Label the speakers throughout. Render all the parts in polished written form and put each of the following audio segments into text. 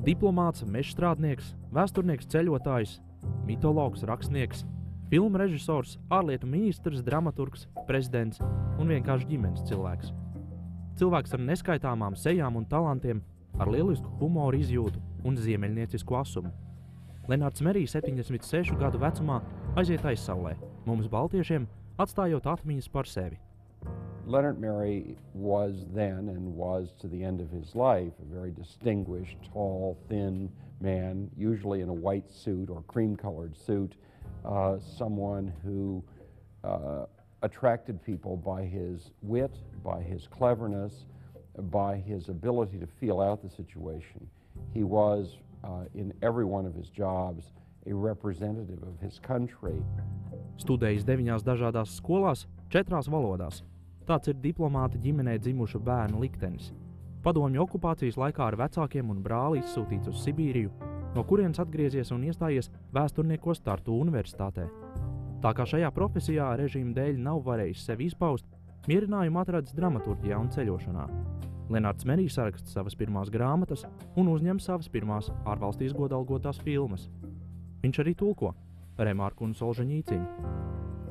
Speaker 1: Diplomāts, mežstrādnieks, vēsturnieks, ceļotājs, mitologs, rakstnieks, filmu režisors, ārlietu ministrs, dramaturgs, prezidents un vienkārši ģimenes cilvēks. Cilvēks ar neskaitāmām sejām un talantiem, ar lielisku humoru izjūtu un ziemeļniecisku asumu. Lenārds Merijs 76 gadu vecumā aiziet aizsaulē, mums baltiešiem atstājot atmiņas par sevi.
Speaker 2: Leonard Mery was then and was to the end of his life a very distinguished, tall, thin man, usually in a white suit or cream-colored suit, someone who attracted people by his wit, by his cleverness, by his ability to feel out the situation. He was, in every one of his jobs, a representative of his country.
Speaker 1: Studējis 9 dažādās skolās, 4 valodās. Tāds ir diplomāta ģimenē dzimuša bērna liktenis. Padomju okupācijas laikā ar vecākiem un brāli izsūtīts uz Sibīriju, no kurienes atgriezies un iestājies vēsturniekos Tartu universitātē. Tā kā šajā profesijā režīma dēļ nav varējis sevi izpaust, mierinājumu atradis dramaturģijā un ceļošanā. Lenārds Merijs saraksta savas pirmās grāmatas un uzņem savas pirmās ārvalstīs godalgotās filmas. Viņš arī tulko Remarku un Solžaņīcinu.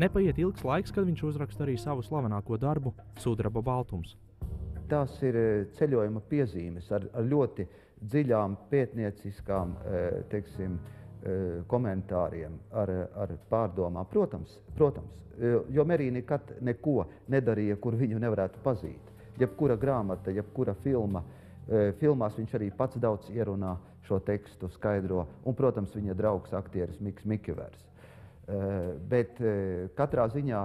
Speaker 1: Nepaiet ilgs laiks, kad viņš uzraksta arī savu slavenāko darbu Sudraba baltums.
Speaker 3: Tās ir ceļojuma piezīmes ar ļoti dziļām pētnieciskām, teiksim, komentāriem, ar pārdomām. Protams, jo Merijs nekad neko nedarīja, kur viņu nevarētu pazīt. Jebkura grāmata, jebkura filma, filmās viņš arī pats daudz ierunā šo tekstu, skaidro, un, protams, viņa draugs aktieris Miks Mikivers. Bet katrā ziņā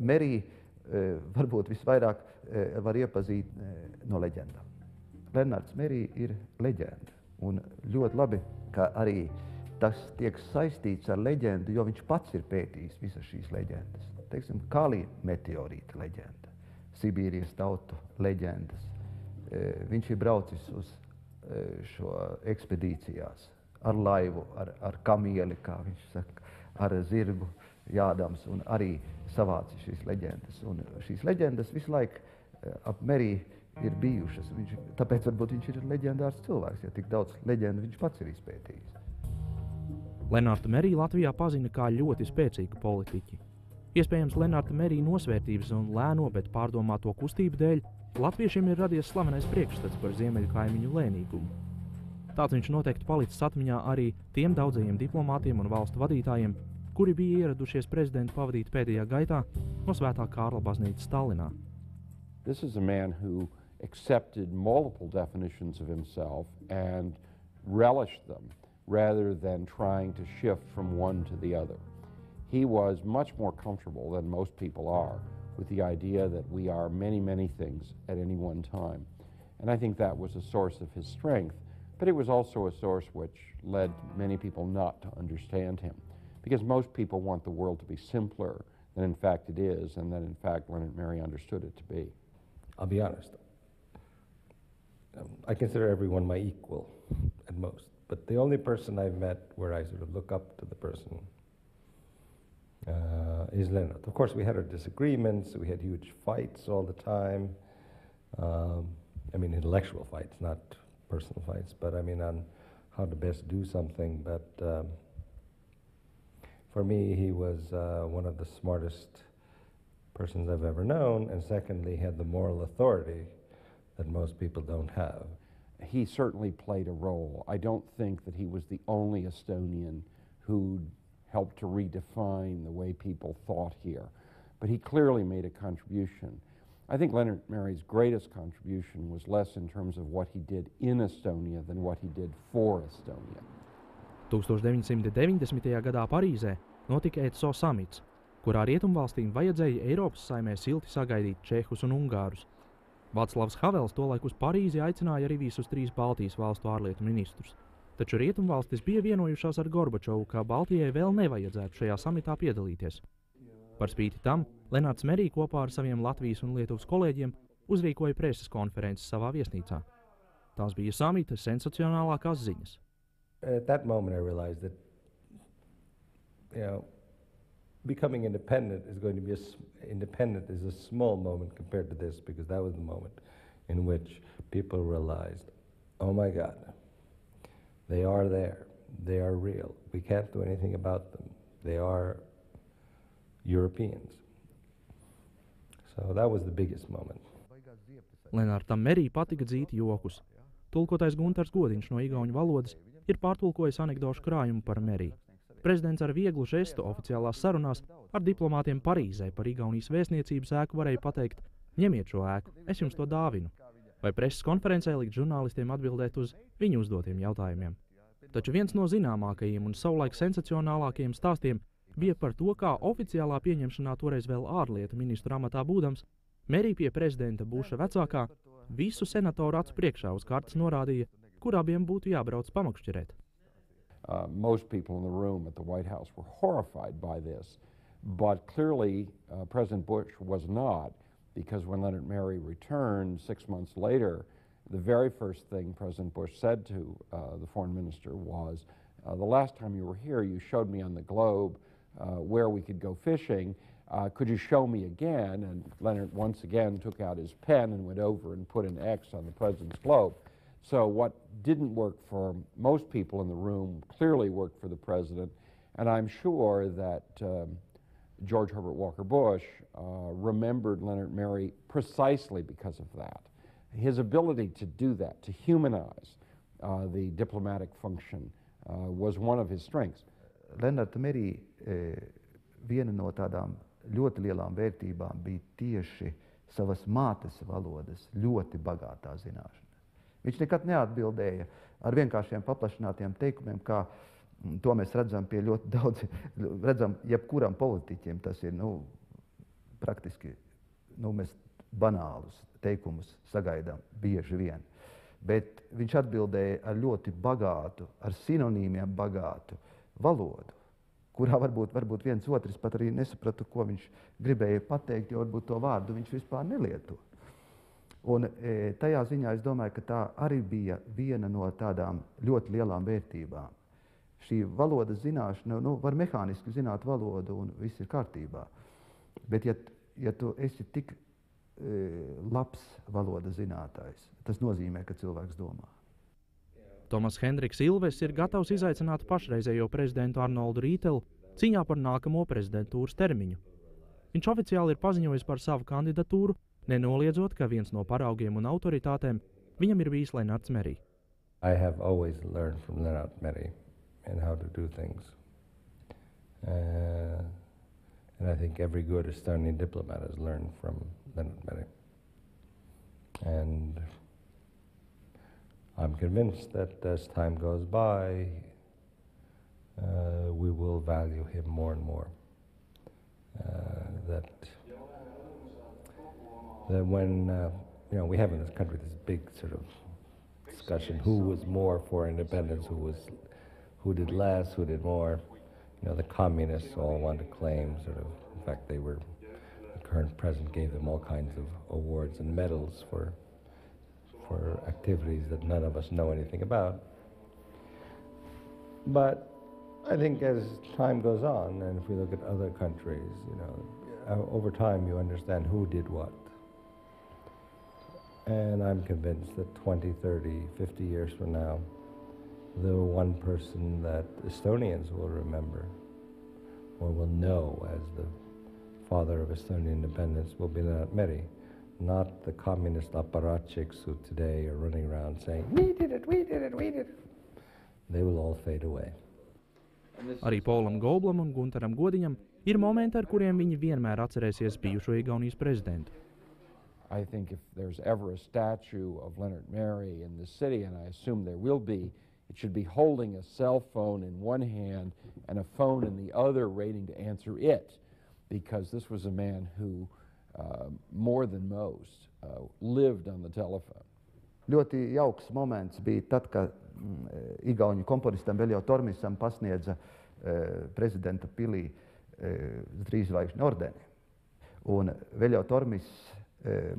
Speaker 3: Merijs varbūt visvairāk var iepazīt no leģendām. Lenārds Merijs ir leģenda, un ļoti labi, ka arī tas tiek saistīts ar leģendu, jo viņš pats ir pētījis visas šīs leģendas. Teiksim, Kali meteorīta leģenda, Sibīrijas tautu leģendas. Viņš ir braucis uz šo ekspedīcijās ar laivu, ar kamieli, kā viņš saka, ar zirgu jādams, un arī savāci šīs leģendas. Un šīs leģendas visu laiku ap Meriju ir bijušas. Tāpēc varbūt viņš ir leģendārs cilvēks, ja tik daudz leģendu viņš pats ir izpētījis.
Speaker 1: Lenārdu Meriju Latvijā pazina kā ļoti spēcīgu politiķi. Iespējams, Lenārda Merija nosvērtības un lēno, bet pārdomāto kustību dēļ latviešiem ir radies slavenais priekšstats par ziemeļu kaimiņu lēnīgumu. Tāds viņš noteikti palicis atmiņā arī tiem daudzajiem diplomātiem un valstu vadītājiem, kuri bija ieradušies prezidentu pavadīt pēdējā gaitā no Svētā Kārla baznīcas Tallinā.
Speaker 2: This is a man who accepted multiple definitions of himself and relished them rather than trying to shift from one to the other. He was much more comfortable than most people are with the idea that we are many, many things at any one time. And I think that was a source of his strength. But it was also a source which led many people not to understand him, because most people want the world to be simpler than in fact it is, and that in fact Leonard Mery understood it to be.
Speaker 4: I'll be honest. I consider everyone my equal at most, but the only person I've met where I sort of look up to the person is Leonard. Of course, we had our disagreements, we had huge fights all the time. I mean, intellectual fights, not personal fights, but I mean on how to best do something. But for me, he was one of the smartest persons I've ever known, and secondly, had the moral authority that most people don't have.
Speaker 2: He certainly played a role. I don't think that he was the only Estonian who helped to redefine the way people thought here, but he clearly made a contribution. I think Leonard Mery's greatest contribution was less in terms of what he did in Estonia than what he did for Estonia.
Speaker 1: 1990. gadā Parīzē notika ECO samits, kurā rietumvalstīm vajadzēja Eiropas saimē silti sagaidīt čehus un ungārus. Vaclavs Havels tolaik uz Parīzi aicināja arī visus 3 Baltijas valstu ārlietu ministrus. Taču rietumvalstis bija vienojušās ar Gorbačovu, ka Baltijai vēl nevajadzētu šajā samitā piedalīties. Par spīti tam, Lenārds Merijs kopā ar saviem Latvijas un Lietuvas kolēģiem uzrīkoja preses konferences savā viesnīcā. Tās bija samita sensacionālākās ziņas.
Speaker 4: At that moment I realized that, becoming independent is going to be independent is a small moment compared to this, because that was the moment in which people realized, oh my God, They are there. They are real. We can't do anything about them. They are Europeans. So that was the biggest moment.
Speaker 1: Lenartam Merī patika dzīt jokus. Tulkotais Guntars Godiņš no igauņu valodas ir pārtulkojis anekdošu krājumu par Merī. Prezidents ar vieglu žestu oficiālās sarunās ar diplomātiem Parīzē par Igaunijas vēstniecības ēku varēja pateikt: ņemiet šo ēku, es jums to dāvinu. Vai preses konferencē likt žurnālistiem atbildēt uz viņu uzdotiem jautājumiem. Taču viens no zināmākajiem un savulaik sensacionālākajiem stāstiem bija par to, kā oficiālā pieņemšanā toreiz vēl ārlietu ministru amatā būdams, Merī pie prezidenta Buša vecākā visu senatoru acu priekšā uz kartes norādīja, kur abiem būtu jābrauc pamakšķerēt.
Speaker 2: Most people in the room at the White House were horrified by this, but clearly President Bush was not, because when Leonard Merry returned 6 months later, the very first thing President Bush said to the foreign minister was, the last time you were here, you showed me on the globe where we could go fishing. Could you show me again? And Leonard once again took out his pen and went over and put an X on the president's globe. So what didn't work for most people in the room clearly worked for the president, and I'm sure that George Herbert Walker Bush remembered Leonard Merry precisely because of that. His ability to do that, to humanize the diplomatic function, was one of his strengths.
Speaker 3: Lenarta Merī viena no tādām ļoti lielām vērtībām bija tieši savas mātes valodas ļoti bagātā zināšana. Viņš nekad neatbildēja ar vienkāršiem paplašinātiem teikumiem, kā to mēs redzam pie ļoti daudz, redzam jebkuram politiķiem, tas ir, praktiski, mēs banālus teikumus sagaidām bieži vien. Bet viņš atbildēja ar ļoti bagātu, ar sinonīmiem bagātu valodu, kurā varbūt viens otrs pat arī nesaprata, ko viņš gribēja pateikt, jo varbūt to vārdu viņš vispār nelieto. Un tajā ziņā es domāju, ka tā arī bija viena no tādām ļoti lielām vērtībām. Šī valodas zināšana, var mehāniski zināt valodu un viss ir kārtībā. Bet ja tu esi tik labs valodas zinātājs, tas nozīmē, ka cilvēks domā.
Speaker 1: Tomas Hendriks Ilves ir gatavs izaicināt pašreizējo prezidentu Arnoldu Rītelu cīņā par nākamo prezidentūras termiņu. Viņš oficiāli ir paziņojis par savu kandidatūru, nenoliedzot, ka viens no paraugiem un autoritātēm viņam ir bijis Lenards Merī.
Speaker 4: I have always learned from Leonard Merry and how to do things. And I think every good Estonian diplomat has learned from Leonard Merry. And I'm convinced that as time goes by, we will value him more and more. That when we have in this country this big sort of discussion: who was more for independence, who did less, who did more. The communists all want to claim in fact, the current president gave them all kinds of awards and medals for activities that none of us know anything about. But I think as time goes on, and if we look at other countries, over time you understand who did what. And I'm convinced that 20, 30, 50 years from now, the one person that Estonians will remember or will know as the father of Estonian independence will be Leonard Merry, not the communist apparatchiks who today are running around saying, we did it, we did it, we did it. They will all fade away.
Speaker 1: Arī Polam Goblam un Guntaram Godiņam ir momenti, ar kuriem viņi vienmēr atcerēsies bijušo Igaunijas prezidentu.
Speaker 2: I think if there's ever a statue of Leonard Merry in the city, and I assume there will be, it should be holding a cell phone in one hand and a phone in the other, waiting to answer it, because this was a man who, more than most, lived on the telephone.
Speaker 3: Ļoti jauks moments bija tad, kad igauņu komponistam Veljo Tormisam pasniedza prezidenta pilī Trīzvaigžņu ordeni. Un Veljo Tormis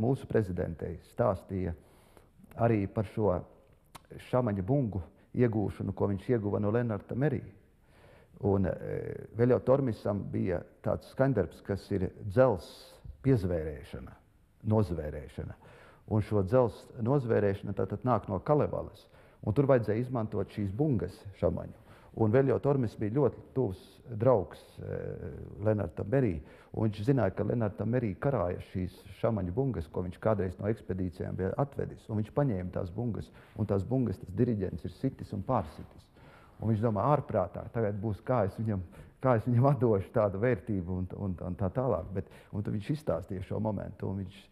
Speaker 3: mūsu prezidentei stāstīja arī par šo šamaņa bungu iegūšanu, ko viņš ieguva no Lenarda Merī. Un Veljo Tormisam bija tāds skandarbs, kas ir dzels piezvērēšana, nozvērēšana. Un šo dzels nozvērēšana tātad nāk no Kalevalas. Un tur vajadzēja izmantot šīs bungas šamaņu. Un vēl jau Tormis bija ļoti tuvs draugs Lenartam Merī, un viņš zināja, ka Lenartam Merī karāja šīs šamaņu bungas, ko viņš kādreiz no ekspedīcijām bija atvedis, un viņš paņēma tās bungas, un tās bungas tas diriģents ir sitis un pārsitis. Un viņš domā, ārprātā, tagad būs, kā es viņam atdošu tādu vērtību un tā tālāk, un tad viņš izstāstīja šo momentu, un viņš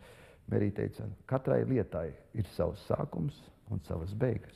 Speaker 3: Merī teica, katrai lietai ir savs sākums un savas beigas.